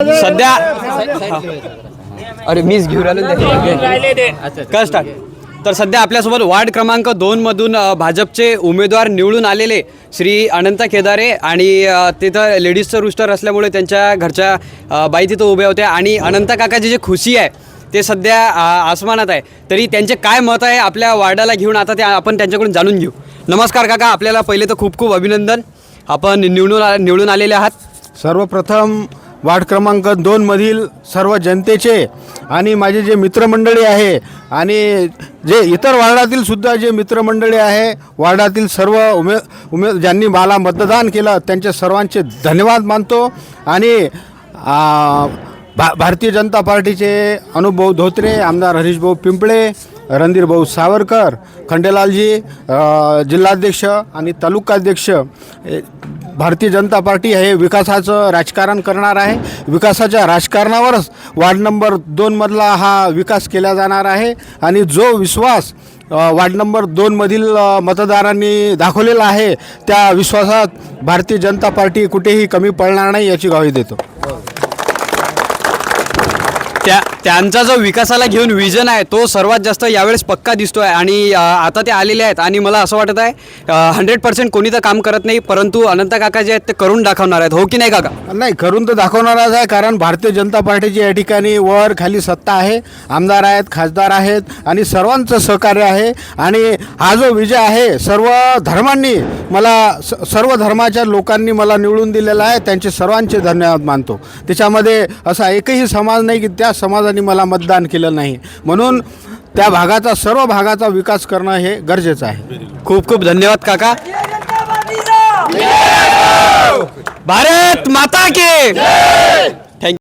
सध्या अरे मीच घेऊन राहिलो तर सध्या आपल्यासोबत वार्ड क्रमांक 2 मधून भाजपचे उमेदवार निवडून आलेले श्री अनंता केदारे आणि तिथं लेडीजचं रूस्टर असल्यामुळे त्यांच्या घरच्या बाई तिथं उभ्या होत्या आणि अनंता काकाची जी खुशी आहे ते सध्या आसमानात आहे. तरी त्यांचे काय मत आहे आपल्या वार्डाला घेऊन आता ते आपण त्यांच्याकडून जाणून घेऊ. नमस्कार काका, आपल्याला पहिले तर खूप खूप अभिनंदन, आपण निवडून आलेले आहात. सर्वप्रथम वार्ड क्रमांक 2 मधील सर्व जनतेचे आणि माझे जे मित्रमंडळी आहे आणि जे इतर वार्डातील सुद्धा जे मित्रमंडळी आहे, वार्डातील सर्व ज्यांनी मला मतदान केलं त्यांचे सर्वांचे धन्यवाद मानतो. आणि भारतीय जनता पार्टीचे अनुभाऊ धोत्रे, आमदार हरीशभाऊ पिंपळे, रणधीरभाऊ सावरकर, खंडेलालजी जिल्हाध्यक्ष आणि तालुकाध्यक्ष. भारतीय जनता पार्टी हे विकासाचं राजकारण करणार आहे. विकासाच्या राजकारणावरच वार्ड नंबर 2 मधला हा विकास केला जाणार आहे. आणि जो विश्वास वार्ड नंबर 2 मधील मतदारांनी दाखवलेला आहे त्या विश्वासात भारतीय जनता पार्टी कुठेही कमी पडणार नाही याची ग्वाही देतो. त्यांचा जो विकासाला घेऊन विजन आहे तो सर्वात जास्त यावेळेस पक्का दिसतो आहे. आणि आता ते आलेले आहेत आणि मला असं वाटत आहे 100% कोणी तर काम करत नाही, परंतु अनंता काका जे आहेत ते करून दाखवणार आहेत. हो की नाही काका? नाही, करून तर दाखवणारच आहे, कारण भारतीय जनता पार्टीची या ठिकाणी वर खाली सत्ता आहे. आमदार आहेत, खासदार आहेत आणि सर्वांचं सहकार्य आहे. आणि हा जो विजय आहे सर्व धर्मांनी सर्व धर्माच्या लोकांनी मला निवडून दिलेला आहे. त्यांचे सर्वांचे धन्यवाद मानतो. त्याच्यामध्ये असा एकही समाज नाही की त्या समाजाने मला मतदान केलं नाही. म्हणून त्या भागाचा सर्व भागाचा विकास करणं हे गरजेचं आहे. खूप खूप धन्यवाद काका. भारत माता की